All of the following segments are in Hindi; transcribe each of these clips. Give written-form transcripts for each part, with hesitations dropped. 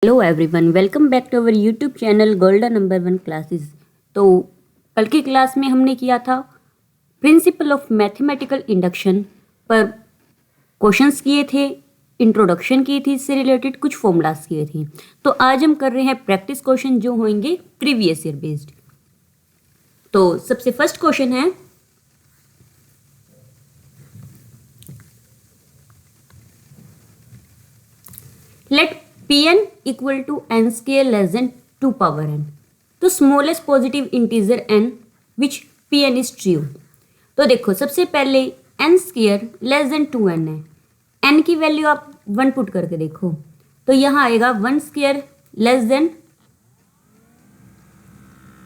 Hello everyone, welcome back to our YouTube channel golden number 1 classes. तो कल की क्लास में हमने किया था प्रिंसिपल ऑफ मैथमेटिकल इंडक्शन पर क्वेश्चंस किए थे, इंट्रोडक्शन की थी, इससे रिलेटेड कुछ फॉर्मूलाज किए थे। तो आज हम कर रहे हैं प्रैक्टिस क्वेश्चन जो होंगे प्रीवियस ईयर बेस्ड। तो सबसे फर्स्ट क्वेश्चन है, late Pn equal to n square less than 2 power n, तो smallest positive integer n which Pn is true। तो देखो सबसे पहले n square less than 2n है, n की वैल्यू आप 1 पुट करके देखो तो यहाँ आएगा 1 स्क्वायर लेस देन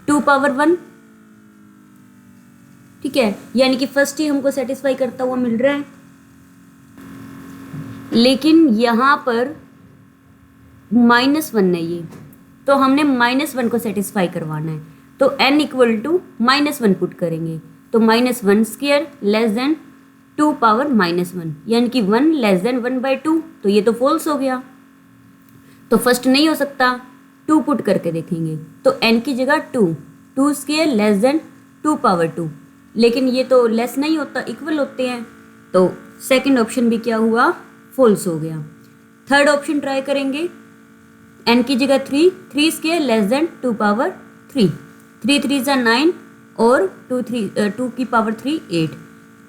2 पावर 1। ठीक है, यानी कि फर्स्ट ही हमको सेटिस्फाई करता हुआ मिल रहा है, लेकिन यहाँ पर -1 है ये, तो हमने -1 को सेटिस्फाई करवाना है। तो n इक्वल टू -1 पुट करेंगे तो -1 स्क्वायर लेस देन 2 पावर -1, यानी कि 1 लेस देन 1/2। तो ये तो फॉल्स हो गया, तो फर्स्ट नहीं हो सकता, 2 पुट करके देखेंगे तो n की जगह 2 स्क्वायर लेस देन 2 पावर 2, लेकिन ये तो लेस नहीं होता, इक्वल होते हैं, तो सेकंड ऑप्शन भी क्या हुआ, फॉल्स हो गया। थर्ड ऑप्शन ट्राई करेंगे, n की जगह 3 स्क्वायर लेस देन 2 पावर 3, 3 3 जा 9 और 2 की पावर 3 8,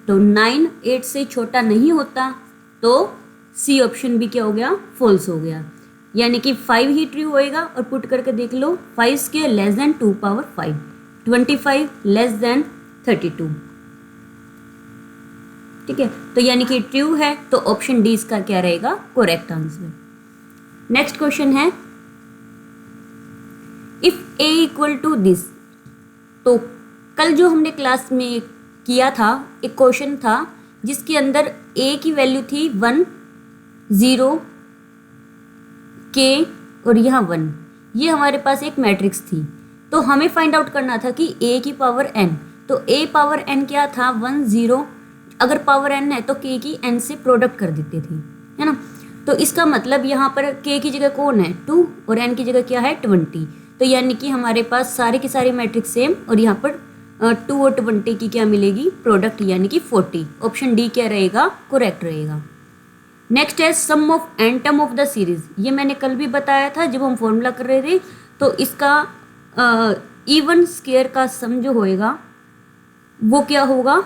तो 9 8 से छोटा नहीं होता, तो सी ऑप्शन भी क्या हो गया, फॉल्स हो गया, यानी कि 5 ही ट्रू होएगा। और पुट करके देख लो, 5 square less than 2 power 5, 25 less than 32। ठीक है, तो यानी कि ट्रू है, तो ऑप्शन डी इसका क्या रहेगा, करेक्ट आंसर। नेक्स्ट क्वेश्चन है, if a equal to this, तो कल जो हमने क्लास में किया था एक क्वेश्चन था जिसके अंदर a की वैल्यू थी 1 0 k और यहाँ 1, ये हमारे पास एक मैट्रिक्स थी, तो हमें फाइंड आउट करना था कि a की पावर n, तो a पावर n क्या था, 1 0, अगर पावर n है तो k की n से प्रोडक्ट कर देते थे, है ना। तो इसका मतलब यहाँ पर k की जगह कौन है, 2, और n की जगह क्या है, 20, तो यानी कि हमारे पास सारे के सारे मैट्रिक्स सेम, और यहाँ पर 2 और 20 की क्या मिलेगी, प्रोडक्ट, यानी कि 40। ऑप्शन डी क्या रहेगा, करेक्ट रहेगा। नेक्स्ट है sum of end term of the series, ये मैंने कल भी बताया था जब हम फॉर्मूला कर रहे थे, तो इसका इवन स्क्वायर का सम जो होएगा वो क्या होगा,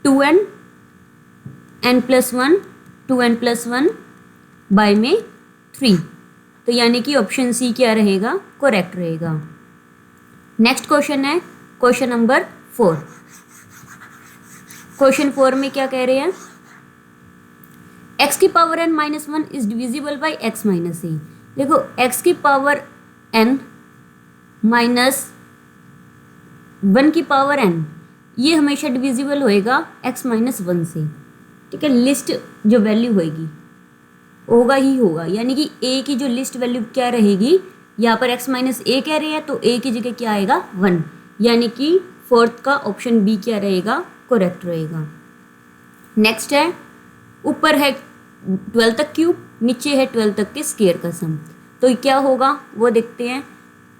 2n n+1 2n+1 बाय में 3, तो यानी कि ऑप्शन सी क्या रहेगा, करेक्ट रहेगा। नेक्स्ट क्वेश्चन है क्वेश्चन नंबर 4। क्वेश्चन 4 में क्या कह रहे हैं, x की power n -1 is divisible by x - a। देखो x की पावर n -1 की पावर n, ये हमेशा डिविजिबल होएगा x -1 से। ठीक है, लिस्ट जो वैल्यू होएगी होगा ही होगा, यानी कि a की जो लिस्ट वैल्यू क्या रहेगी, यहाँ पर x - a कह रहे हैं, तो a की जगह क्या आएगा, 1, यानी कि फोर्थ का ऑप्शन बी क्या रहेगा, करेक्ट रहेगा। नेक्स्ट है, ऊपर है 12 तक क्यूब, नीचे है 12 तक के स्क्वायर का सम, तो क्या होगा वो देखते हैं।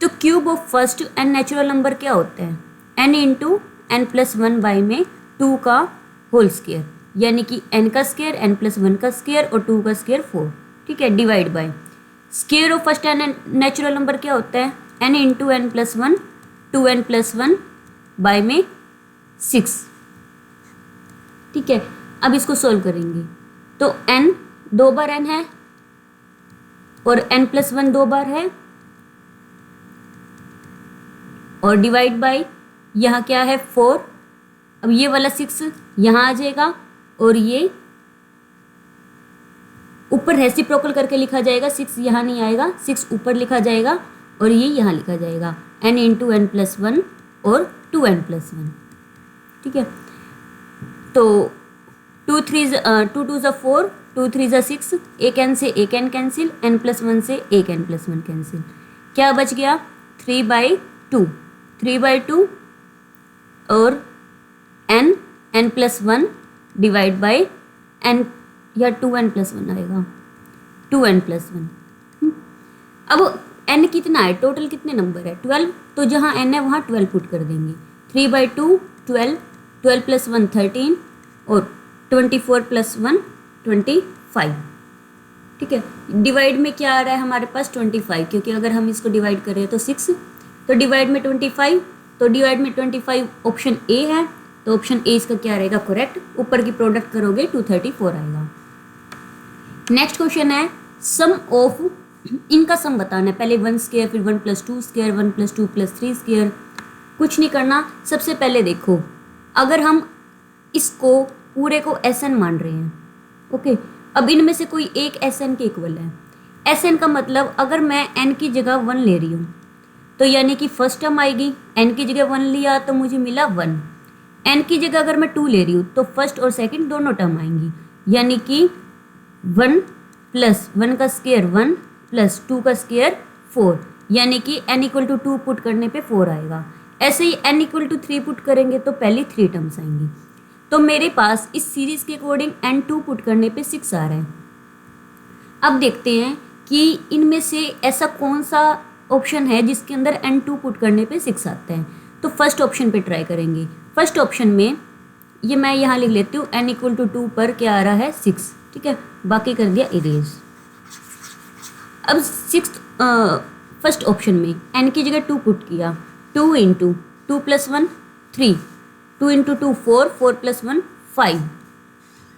तो cube of first n natural number क्या होता है, n इंटू n+1 बाय में 2 का होल स्क्वायर, यानी कि n का स्क्वायर, n+1 का स्क्वायर और 2 का स्क्वायर 4। ठीक है, divide by square of first n natural number क्या होता है, n into n+1 2n+1 bye में 6। ठीक है, अब इसको सोल्व करेंगे तो n 2 बार n है और n+1 2 बार है, और डिवाइड बाय यहाँ क्या है 4, अब ये वाला 6 यहाँ आ जाएगा, और ये ऊपर रेसिप्रोकल करके लिखा जाएगा, 6 यहाँ नहीं आएगा, 6 ऊपर लिखा जाएगा और ये यहाँ लिखा जाएगा n इंटू n+1 और 2n+1। ठीक है, तो 2 2 ज़ा 4, 2 3 ज़ा 6, एक n से एक n कैंसिल, n+1 से एक n+1 कैंसिल, क्या बच गया, 3/2, 3/2 और n+1 डिवाइड बाय n, या 2n+1 आएगा, 2n+1। अब n कितना है, टोटल कितने नंबर है 12, तो जहाँ n है वहाँ 12 पुट कर देंगे। 3/2 12, 12 + 1 13 और 24 + 1 25। ठीक है, डिवाइड में क्या आ रहा है हमारे पास 25, क्योंकि अगर हम इसको डिवाइड करें तो 6, तो डिवाइड में 25, तो डिवाइड में 25 ऑप्शन ए है, तो ऑप्शन ए इसका क्या रहेगा करेक्ट। ऊपर की प्रोडक्ट करोगे 234 आएगा। नेक्स्ट क्वेश्चन है सम ऑफ, इनका सम बताना है। पहले 1 स्क्वायर, फिर 1 + 2 स्क्वायर, 1 + 2 + 3 स्क्वायर। कुछ नहीं करना, सबसे पहले देखो अगर हम इसको पूरे को SN मान रहे हैं, ओके, अब इनमें से कोई एक SN के इक्वल है। SN का मतलब अगर मैं n की जगह 1 ले रही हूँ तो यानी कि फर्स्ट टर्म आएगी, n की जगह 1 लिया तो मुझे मिला 1। n की जगह अगर मैं 2 ले रही हूँ तो फर्स्ट और सेकंड दोनों टर्म आएंगी, यानी कि 1 + 1 का स्क्वायर 1 + 2 का स्क्वायर 4, यानी कि n = 2 पुट करने पे 4 आएगा। ऐसे ही n = 3 पुट करेंगे तो पहली 3 टर्म्स आएंगी। तो मेरे पास इस सीरीज के अकॉर्डिंग n2 पुट करने पे 6 आ रहा है। अब देखते हैं कि इनमें से ऐसा कौन सा ऑप्शन है जिसके अंदर n2 पुट करने पे 6 आता है। तो फर्स्ट ऑप्शन पे ट्राई करेंगे। फर्स्ट ऑप्शन में ये मैं यहाँ लिख लेती हूँ, n = 2 पर क्या आ रहा है 6, ठीक है, बाकी कर दिया इरेज। अब फर्स्ट ऑप्शन में n की जगह 2 पुट किया, 2 × 2 + 1 3, 2 × 2 4, 4 + 1 5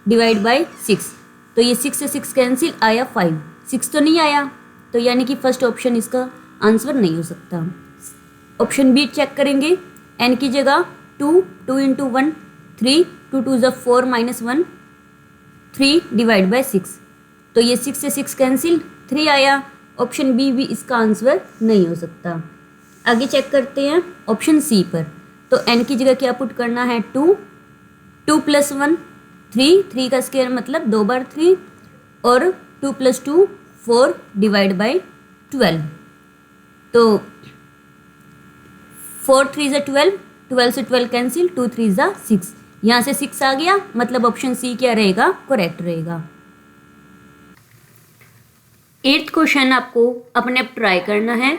डिवाइड बाई 6, तो ये 6 से 6 कैंसिल आया 5, 6 तो नहीं आया, तो यानी कि फर्स्ट ऑप्शन इसका आंसर नहीं हो सकता। ऑप्शन बी चेक करेंगे, n की जगह 2, 2 × 1 3, 2 2 = 4 -1 3 डिवाइड बाई 6, तो ये 6 से 6 कैंसिल 3 आया। ऑप्शन बी भी इसका आंसर नहीं हो सकता। आगे चेक करते हैं ऑप्शन सी पर, तो n की जगह क्या पुट करना है 2, 2 + 1 3, 3 का स्क्वायर मतलब 2 बार 3 और 2 + 2 4 डिवाइड बाई 12, तो 4 3 = 12, 12 से 12 कैंसिल, 2 3 = 6, यहाँ से 6 आ गया, मतलब ऑप्शन सी क्या रहेगा करेक्ट रहेगा। 8th क्वेश्चन आपको अपने आप ट्राई करना है,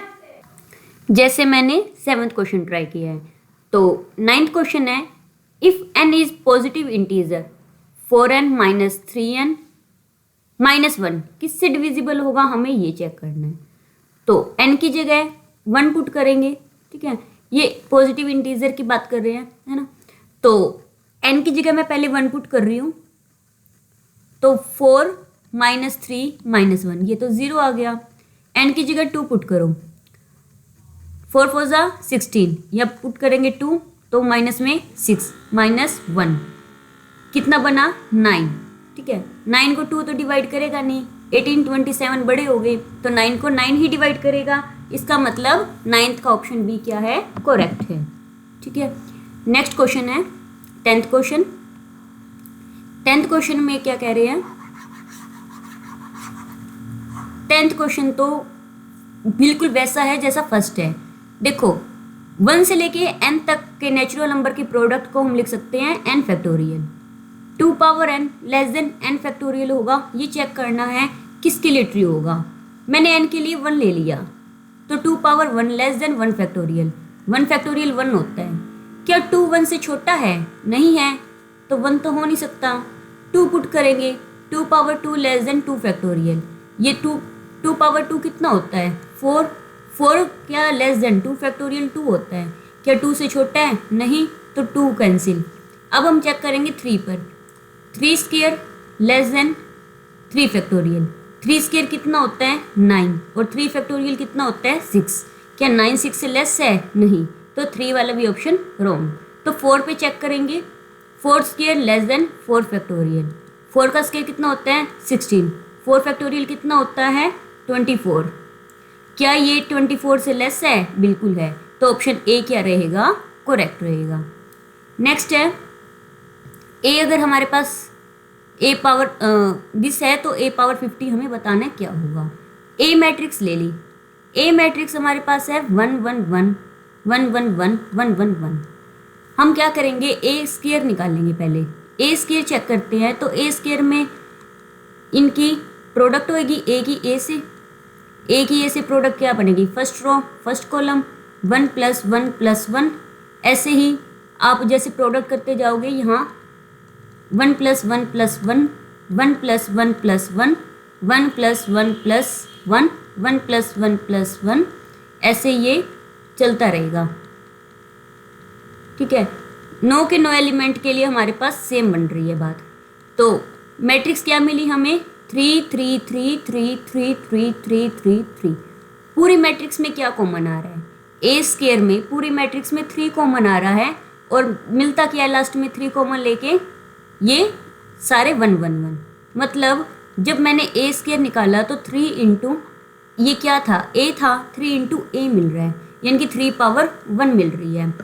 जैसे मैंने 7th क्वेश्चन ट्राई किया है। तो 9th क्वेश्चन है, if n is positive integer 4n - 3n - 1 किससे डिविजिबल होगा, हमें ये चेक करना है। तो n की जगह 1 पुट करेंगे, ठीक है, ये पॉजिटिव इंटीजर की बात कर रहे हैं, है ना। तो n की जगह मैं पहले 1 पुट कर रही हूँ, तो 4 - 3 - 1, ये तो 0 आ गया। n की जगह 2 पुट करो, 4 4 = 16, या पुट करेंगे 2 तो माइनस में 6 -1 कितना बना 9, ठीक है। 9 को 2 तो डिवाइड करेगा नहीं, 18 27 बड़े हो गए, तो 9 को 9 ही डिवाइड करेगा। इसका मतलब 9th का ऑप्शन बी क्या है करेक्ट है, ठीक है। नेक्स्ट क्वेश्चन है 10th क्वेश्चन। 10th क्वेश्चन में क्या कह रहे हैं, 10th क्वेश्चन तो बिल्कुल वैसा है जैसा फर्स्ट है। देखो 1 से लेके n तक के नेचुरल नंबर की प्रोडक्ट को हम लिख सकते हैं n factorial. 2 power n less than n factorial होगा, ये चेक करना है किसके लिए ट्रू होगा। मैंने n के लिए 1 ले लिया, तो 2 power 1 less than 1 factorial, 1 factorial 1 होता है। क्या 2 1 से छोटा है, नहीं है, तो 1 तो हो नहीं सकता। 2 पुट करेंगे, 2 पावर 2 लेस देन 2 फैक्टोरियल, ये 2 पावर 2 कितना होता है 4, 4 क्या लेस देन 2 फैक्टोरियल 2 होता है। क्या 2 से छोटा है, नहीं, तो 2 कैंसिल। अब हम चेक करेंगे 3 पर, 3 square less than 3 factorial, 3 square कितना होता है 9 और 3 फैक्टोरियल कितना होता है 6। क्या 9 6 से लेस है, नहीं, तो 3 वाला भी ऑप्शन रॉन्ग। तो 4 पे चेक करेंगे, 4 स्क्वायर लेस देन 4 फैक्टोरियल, 4 का स्क्वायर कितना होता है 16, 4 फैक्टोरियल कितना होता है 24। क्या ये 24 से लेस है, बिल्कुल है, तो ऑप्शन ए क्या रहेगा करेक्ट रहेगा। नेक्स्ट है ए, अगर हमारे पास ए पावर दिस है तो ए पावर 50 हमें बताना है क्या होगा। ए मैट्रिक्स ले ली, ए मैट्रिक्स हमारे पास है 1 1 1 1 1 1 1 1 1। हम क्या करेंगे ए स्क्वायर निकालेंगे, पहले ए स्क्वायर चेक करते हैं। तो ए स्क्वायर में इनकी प्रोडक्ट होगी ए की ए से, ए की ए से प्रोडक्ट क्या बनेगी, फर्स्ट रो फर्स्ट कॉलम 1 + 1 + 1। ऐसे ही आप जैसे प्रोडक्ट करते जाओगे यहाँ 1 + 1 + 1, 1 + 1 + 1, 1 + 1 + 1, 1 + 1 + 1, ऐसे ये चलता रहेगा। ठीक है, 9 के 9 एलिमेंट के लिए हमारे पास सेम बन रही है बात। तो मैट्रिक्स क्या मिली हमें, 3 3 3 3 3 3 3 3 3। पूरी मैट्रिक्स में क्या कॉमन आ रहा है, ए स्क्वायर में पूरी मैट्रिक्स में 3 कॉमन आ रहा है, और मिलता क्या है लास्ट में 3 कॉमन लेके, ये सारे 1 1 1। मतलब जब मैंने ए स्क्वायर निकाला तो 3 इंटू ये क्या था, ए था, 3 इंटू ए मिल रहा है, यानी कि 3 पावर 1 मिल रही है।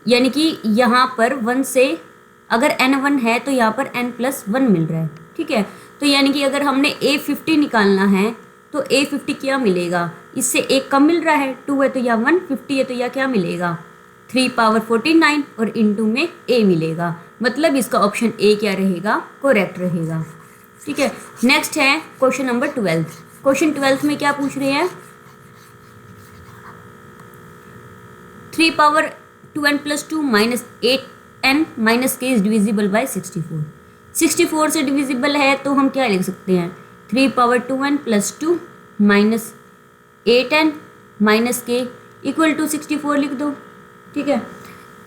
यानी कि यहाँ पर 1 से अगर n 1 है तो यहाँ पर n + 1 मिल रहा है। ठीक है, तो यानी कि अगर हमने A50 निकालना है तो A50 क्या मिलेगा, इससे एक कम मिल रहा है, 2 है तो यह 1, 50 है तो यह क्या मिलेगा, 3 पावर 49, और इंटू में A मिलेगा। मतलब इसका ऑप्शन ए क्या रहेगा, करेक्ट रहेगा। ठीक है, नेक्स्ट है क्वेश्चन नंबर 12। क्वेश्चन 12 में क्या पूछ रहे हैं, 3 power 2n + 2 - 8n - k is divisible by 64। 64 से डिविजिबल है तो हम क्या लिख सकते हैं, 3 पावर 2n + 2 - 8n - k = 64 लिख दो। ठीक है,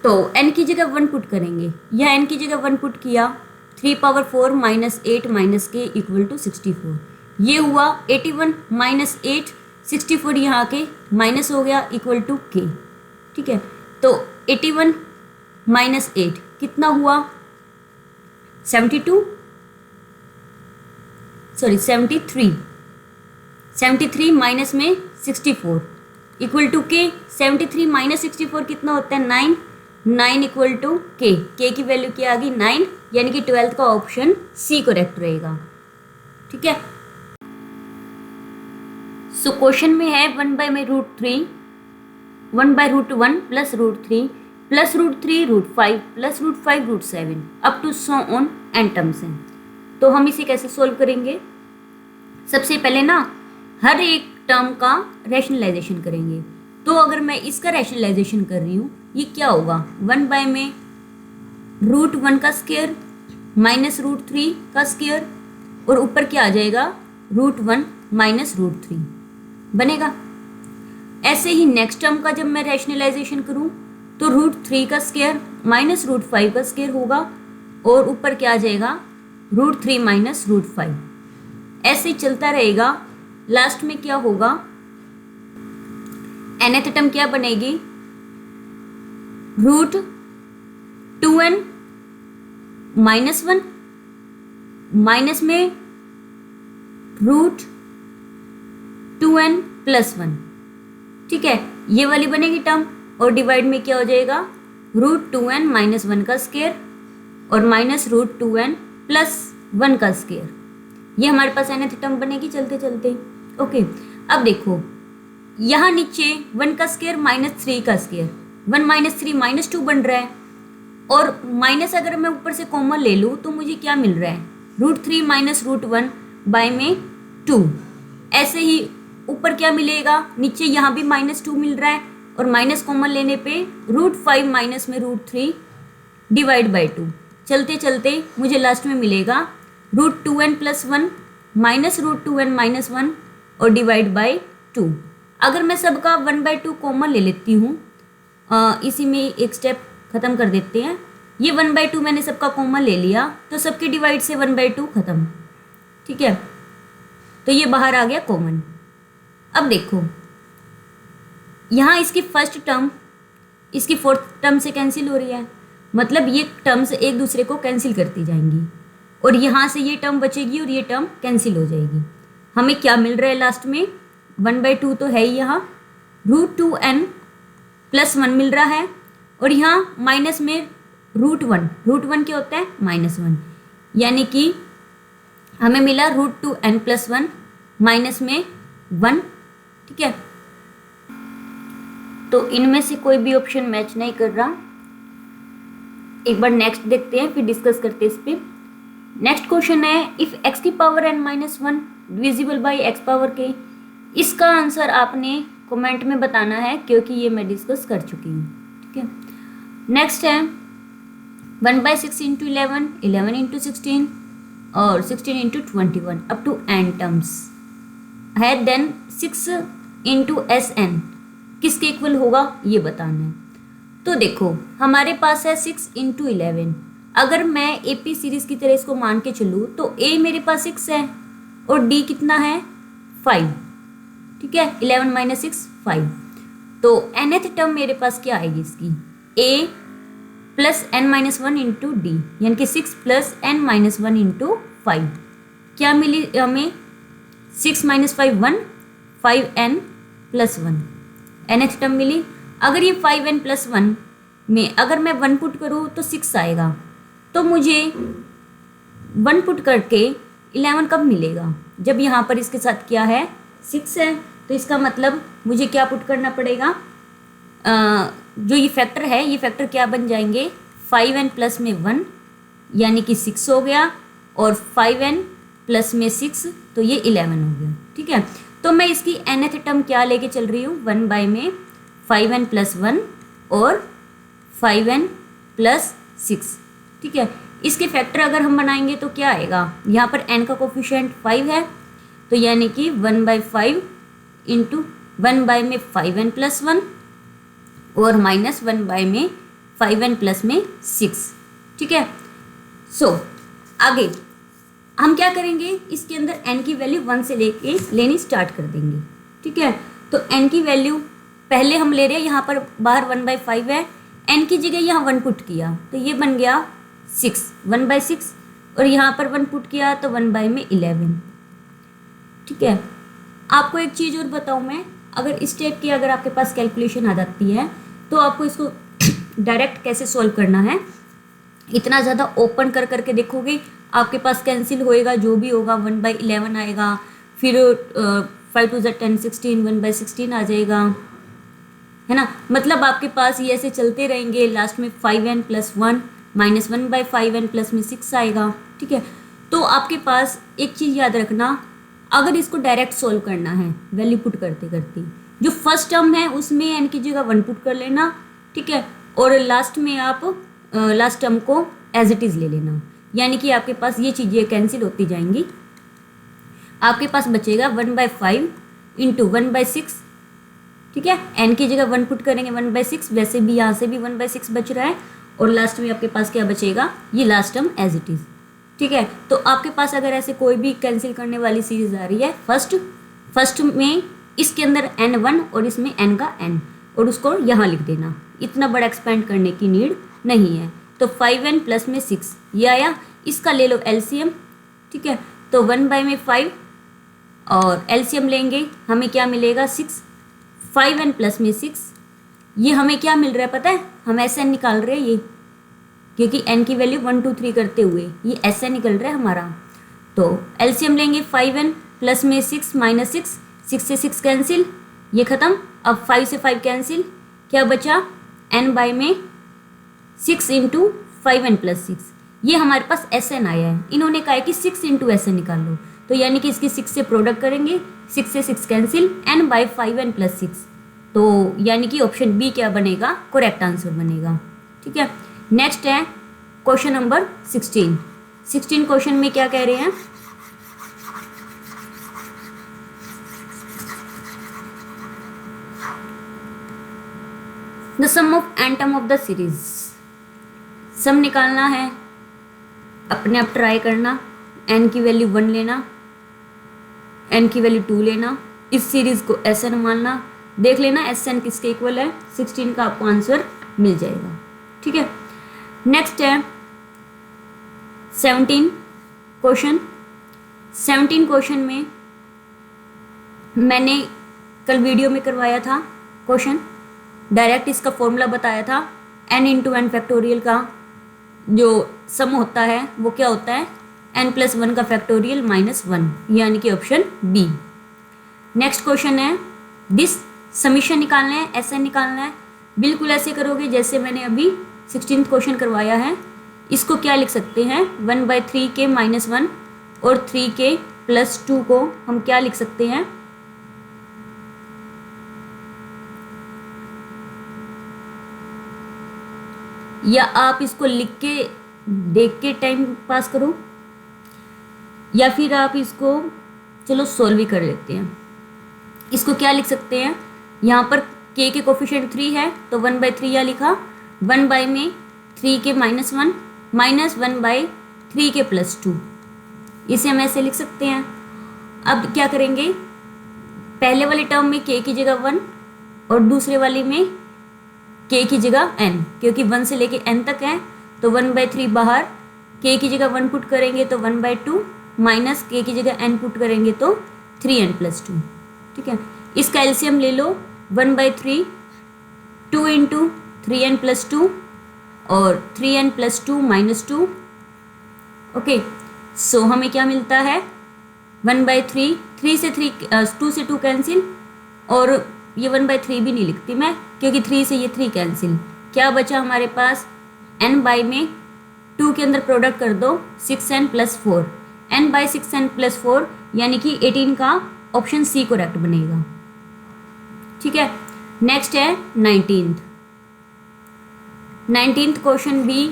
तो n की जगह 1 पुट करेंगे, यह n की जगह 1 पुट किया, 3 पावर 4 - 8 - k = 64। ये हुआ 81 - 8, 64 यहाँ के माइनस हो गया = k। ठीक है, तो 81 - 8 कितना हुआ, 72, सॉरी 73, 73 माइनस में 64 = k। 73 - 64 कितना होता है, 9, 9 = k। k की वैल्यू क्या आ गई, 9, यानी कि 12th का ऑप्शन सी करेक्ट रहेगा। ठीक है, सो क्वेश्चन में है 1/√3, 1/√1 + √3 + √3 √5 + √5 √7 up to so on N terms हैं। तो हम इसे कैसे सोल्व करेंगे, सबसे पहले ना हर एक टर्म का रैशनलाइजेशन करेंगे। तो अगर मैं इसका रैशनलाइजेशन कर रही हूँ, ये क्या होगा, 1 में √1 का स्क्वायर - √3 का स्क्वायर, और ऊपर क्या आ जाएगा, √1 - √3 बनेगा। ऐसे ही नेक्स्ट टर्म का जब मैं रैशनलाइजेशन करूं तो √3 का स्क्वायर - √5 का स्क्वायर होगा, और ऊपर क्या आ जाएगा, √3 - √5। ऐसे चलता रहेगा। लास्ट में क्या होगा, nth टर्म क्या बनेगी, √2n - 1 माइनस में √2n + 1। ठीक है, ये वाली बनेगी टर्म, और डिवाइड में क्या हो जाएगा, √2n - 1 का स्क्वायर और -√2n + 1 का स्क्वायर। ये हमारे पास nth टर्म बनेगी चलते चलते। ओके, अब देखो यहाँ नीचे 1 का स्क्वायर -3 का स्क्वायर, 1 - 3 -2 बन रहा है, और माइनस अगर मैं ऊपर से कॉमन ले लूँ तो मुझे क्या मिल रहा है, √3 - √1 बाय में 2। ऐसे ही ऊपर क्या मिलेगा, नीचे यहाँ भी -2 मिल रहा है, और माइनस कॉमन लेने पे √5 माइनस में √3 डिवाइड बाई 2। चलते चलते मुझे लास्ट में मिलेगा √2n + 1 -√2n - 1 और डिवाइड बाई 2। अगर मैं सबका 1/2 कॉमन ले लेती हूँ, इसी में एक स्टेप ख़त्म कर देते हैं। ये 1/2 मैंने सबका कॉमन ले लिया तो सबके डिवाइड से 1/2 ख़त्म। ठीक है, तो ये बाहर आ गया कॉमन। अब देखो यहाँ इसकी फर्स्ट टर्म इसकी फोर्थ टर्म से कैंसिल हो रही है, मतलब ये टर्म्स एक दूसरे को कैंसिल करती जाएंगी, और यहाँ से ये टर्म बचेगी और ये टर्म कैंसिल हो जाएगी। हमें क्या मिल रहा है लास्ट में, 1/2 तो है ही, यहाँ √2n + 1 मिल रहा है, और यहाँ माइनस में √1 क्या होता है, -1, यानी कि हमें मिला √2n + 1 माइनस में 1। ठीक है, तो इनमें से कोई भी ऑप्शन मैच नहीं कर रहा। एक बार नेक्स्ट देखते हैं, फिर डिस्कस करते हैं इस पे। नेक्स्ट क्वेश्चन है, इफ x की power n - 1 divisible by x power k इसका आंसर आपने कमेंट में बताना है, क्योंकि ये मैं डिस्कस कर चुकी हूँ। ठीक है, नेक्स्ट है 1/6 इंटू 11, 11 इंटू 16 और 16 into 21 up to n terms है। देन 6 इंटू एस एन किसके इक्वल होगा ये बताना है। तो देखो हमारे पास है 6 इंटू 11। अगर मैं AP सीरीज की तरह इसको मान के चलूँ तो A मेरे पास 6 है और D कितना है 5। ठीक है, 11 माइनस 6 5। तो nth टर्म मेरे पास क्या आएगी इसकी, A plus n minus 1 into D, यानी कि 6 प्लस n माइनस 1 इंटू 5। क्या मिली हमें, 6 minus 5 1, 5n plus 1 nth term मिली। अगर ये 5n प्लस 1 में अगर मैं 1 पुट करूँ तो 6 आएगा। तो मुझे 1 पुट करके 11 कब मिलेगा, जब यहाँ पर इसके साथ क्या है 6 है। तो इसका मतलब मुझे क्या पुट करना पड़ेगा, जो ये फैक्टर है ये फैक्टर क्या बन जाएंगे, 5n प्लस में 1 यानी कि 6 हो गया, और 5n प्लस में 6 तो ये 11 हो गया। ठीक है, तो मैं इसकी nth टर्म क्या लेके चल रही हूँ, 1 में 5n प्लस 1 और 5n प्लस 6। ठीक है, इसके फैक्टर अगर हम बनाएंगे तो क्या आएगा, यहाँ पर n का कोफिशिएंट 5 है, तो यानी कि 1/5 इंटू 1 में 5n प्लस 1 और माइनस 1 में 5n प्लस में 6। ठीक है, सो आगे हम क्या करेंगे, इसके अंदर n की वैल्यू 1 से लेके लेनी स्टार्ट कर देंगे। ठीक है, तो n की वैल्यू पहले हम ले रहे हैं, यहाँ पर बाहर 1/5 है, n की जगह यहाँ 1 पुट किया तो ये बन गया 6, 1/6, और यहाँ पर 1 पुट किया तो 1 में 11। ठीक है, आपको एक चीज़ और बताऊँ मैं, अगर इस टाइप की अगर आपके पास कैलकुलेशन आ जाती है तो आपको इसको डायरेक्ट कैसे सॉल्व करना है, इतना ज़्यादा ओपन कर करके देखोगे आपके पास कैंसिल होएगा, जो भी होगा 1/11 आएगा, फिर 5 2 10 16, 1/16 आ जाएगा, है ना। मतलब आपके पास ये ऐसे चलते रहेंगे, लास्ट में 5n plus 1 minus 1/5n plus में 6 आएगा। ठीक है, तो आपके पास एक चीज़ याद रखना, अगर इसको डायरेक्ट सॉल्व करना है वैल्यू पुट करते करते, जो फर्स्ट टर्म है उसमें n की जगह 1 पुट कर लेना। ठीक है, और लास्ट में आप लास्ट टर्म को एज इट इज़ ले लेना, यानी कि आपके पास ये चीज़ें कैंसिल होती जाएंगी। आपके पास बचेगा 1/5 इंटू 1/6। ठीक है, n की जगह 1 पुट करेंगे 1/6, वैसे भी यहाँ से भी 1/6 बच रहा है, और लास्ट में आपके पास क्या बचेगा, ये last term as it is. ठीक है, तो आपके पास अगर ऐसे कोई भी कैंसिल करने वाली सीरीज आ रही है, फर्स्ट में इसके अंदर n1 और इसमें n का n, और उसको यहाँ लिख देना, इतना बड़ा एक्सपेंड करने की नीड नहीं है। तो 5n प्लस में 6 ये आया, इसका ले लो एलसीएम। ठीक है, तो 1 में 5 और एलसीएम लेंगे, हमें क्या मिलेगा 6, 5n प्लस में 6, ये हमें क्या मिल रहा है पता है, हम SN निकाल रहे हैं ये, क्योंकि n की वैल्यू 1 2 3 करते हुए ये SN निकल रहा है हमारा। तो एलसीएम लेंगे 5n प्लस में 6 माइनस 6, 6 से 6 कैंसिल, ये ख़त्म। अब 5 से 5 कैंसिल, क्या बचा n में 6 इंटू 5n प्लस 6, ये हमारे पास SN आया है। इन्होंने कहा है कि 6 इंटू SN निकाल लो, तो यानी कि इसकी 6 से प्रोडक्ट करेंगे, 6 से 6 कैंसिल, n/5n प्लस 6, तो यानी कि ऑप्शन बी क्या बनेगा, करेक्ट आंसर बनेगा। ठीक है, नेक्स्ट है क्वेश्चन नंबर 16 क्वेश्चन में क्या कह रहे हैं, the sum of n term of the series. Sum निकालना है, अपने आप ट्राई करना, n की वैल्यू 1 लेना, n की वैल्यू 2 लेना, इस सीरीज को SN मानना, देख लेना SN किसके इक्वल है, 16 का आपको आंसर मिल जाएगा। ठीक है, नेक्स्ट है 17 क्वेश्चन में मैंने कल वीडियो में करवाया था क्वेश्चन, डायरेक्ट इसका फॉर्मूला बताया था, n इंटू एन फैक्टोरियल का जो सम होता है वो क्या होता है, n प्लस 1 का फैक्टोरियल माइनस 1, यानी कि ऑप्शन बी। नेक्स्ट क्वेश्चन है दिस समीशन निकालना है, SN निकालना है, बिल्कुल ऐसे करोगे जैसे मैंने अभी 16 क्वेश्चन करवाया है। इसको क्या लिख सकते हैं, 1/3 के -1 और 3 के +2 को हम क्या लिख सकते हैं, या आप इसको लिख के देख के टाइम पास करो, या फिर आप इसको चलो सॉल्व ही कर लेते हैं। इसको क्या लिख सकते हैं, यहाँ पर k के कोफिशिएंट 3 है तो 1/3 या लिखा, 1 में 3 के -1 -1/3 के +2, इसे हम ऐसे लिख सकते हैं। अब क्या करेंगे, पहले वाले टर्म में k की जगह 1 और दूसरे वाले में k की जगह n, क्योंकि 1 से लेके n तक है तो 1/3 बाहर, k की जगह 1 पुट करेंगे तो 1/2 माइनस k की जगह n पुट करेंगे तो 3n + 2। ठीक है, इसका एलसीएम ले लो, 1/3 2 × 3n + 2 और 3n + 2 -2। ओके, सो हमें क्या मिलता है, 1/3, 2 से 2 कैंसिल, और ये 1/3 भी नहीं लिखती मैं क्योंकि 3 से ये 3 कैंसिल। क्या बचा हमारे पास, n में 2 के अंदर प्रोडक्ट कर दो 6n + 4, n/6n + 4 यानी कि 18 का ऑप्शन सी करेक्ट बनेगा। ठीक है, नेक्स्ट है 19th क्वेश्चन भी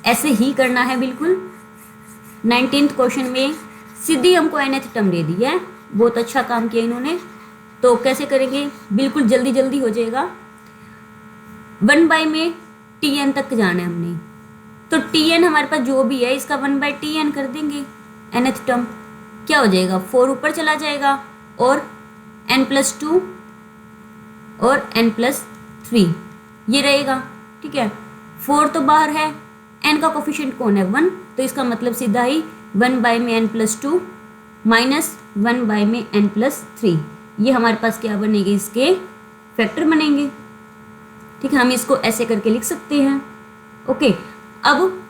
ऐसे ही करना है बिल्कुल। 19th क्वेश्चन में सीधी हमको nth टर्म दे दी है, बहुत अच्छा काम किया इन्होंने। तो कैसे करेंगे, बिल्कुल जल्दी जल्दी हो जाएगा। 1 में tn तक जाना है हमने, तो tn हमारे पास जो भी है इसका 1/tn कर देंगे। nth टर्म क्या हो जाएगा, 4 ऊपर चला जाएगा और n + 2 और n + 3 ये रहेगा। ठीक है, 4 तो बाहर है, n का कोफिशिएंट कौन है, 1, तो इसका मतलब सीधा ही 1 में n + 2 माइनस 1 में n + 3, ये हमारे पास क्या बनेंगे, इसके फैक्टर बनेंगे। ठीक है, हम इसको ऐसे करके लिख सकते हैं। ओके, अब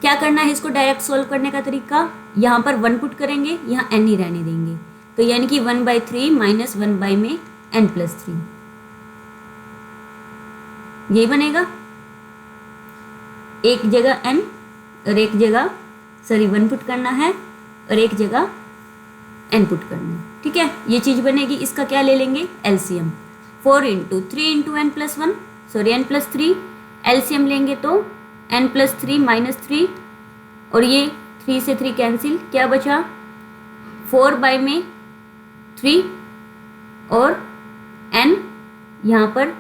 क्या करना है, इसको डायरेक्ट सोल्व करने का तरीका, यहाँ पर 1 पुट करेंगे, यहाँ n ही रहने देंगे, तो यानी कि 1/3 माइनस 1 में n + 3, यही बनेगा। एक जगह n और एक जगह 1 पुट करना है और एक जगह n पुट करना है। ठीक है, ये चीज़ बनेगी। इसका क्या ले लेंगे, एलसीएम, 4 × 3 × n + 1 n + 3, एलसीएम लेंगे तो n + 3 -3, और ये 3 से 3 कैंसिल, क्या बचा, 4 में 3 और n यहाँ पर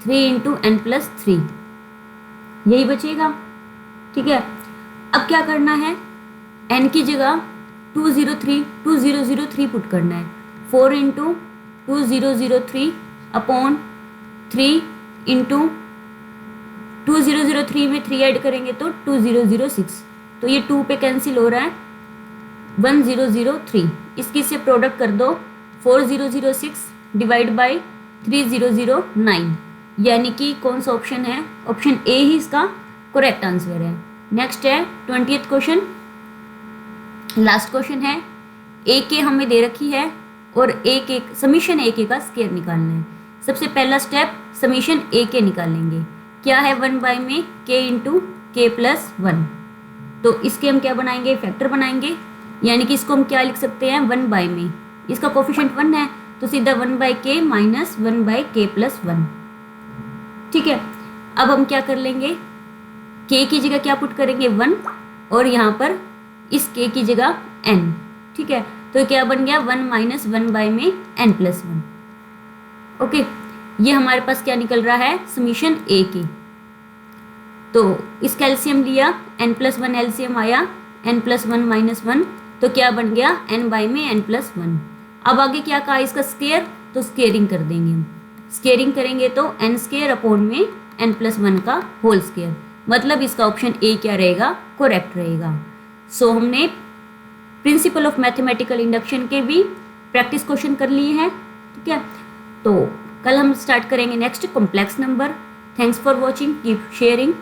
3 × n + 3, यही बचेगा। ठीक है, अब क्या करना है, n की जगह 2003 पुट करना है, 4 × 2003 अपॉन 3 × 2003 में 3 ऐड करेंगे तो 2006, तो ये 2 पे कैंसिल हो रहा है, 1003, इसकी से प्रोडक्ट कर दो 4006 डिवाइड बाई 3009, यानी कि कौन सा ऑप्शन है, ऑप्शन ए ही इसका करेक्ट आंसर है। नेक्स्ट है 20th क्वेश्चन, लास्ट क्वेश्चन है। ए के हमें दे रखी है और समीशन ए के का स्क्वायर निकालना है। सबसे पहला स्टेप समीशन ए के निकालेंगे, क्या है, 1 में k × k + 1, तो इसके हम क्या बनाएंगे, फैक्टर बनाएंगे, यानी कि इसको हम क्या लिख सकते हैं, 1 में इसका कोफिशिएंट 1 है तो सीधा 1/k माइनस 1/k + 1। ठीक है, अब हम क्या कर लेंगे, k की जगह क्या पुट करेंगे, 1, और यहाँ पर इस k की जगह n। ठीक है, तो क्या बन गया, 1 - 1 में n + 1। ओके, ये हमारे पास क्या निकल रहा है, समीशन ए की। तो इसका एलसीएम लिया, n + 1 एलसीएम आया, n + 1 - 1, तो क्या बन गया, n में n + 1। अब आगे क्या कहा, इसका स्क्वायर, तो स्क्वेयरिंग कर देंगे हम, स्क्वेयरिंग करेंगे तो n² अपॉन में n + 1 का होल स्क्वायर, मतलब इसका ऑप्शन ए क्या रहेगा, करेक्ट रहेगा। सो हमने प्रिंसिपल ऑफ मैथमेटिकल इंडक्शन के भी प्रैक्टिस क्वेश्चन कर लिए हैं। ठीक है, तो कल हम स्टार्ट करेंगे next complex number. Thanks for watching, keep sharing.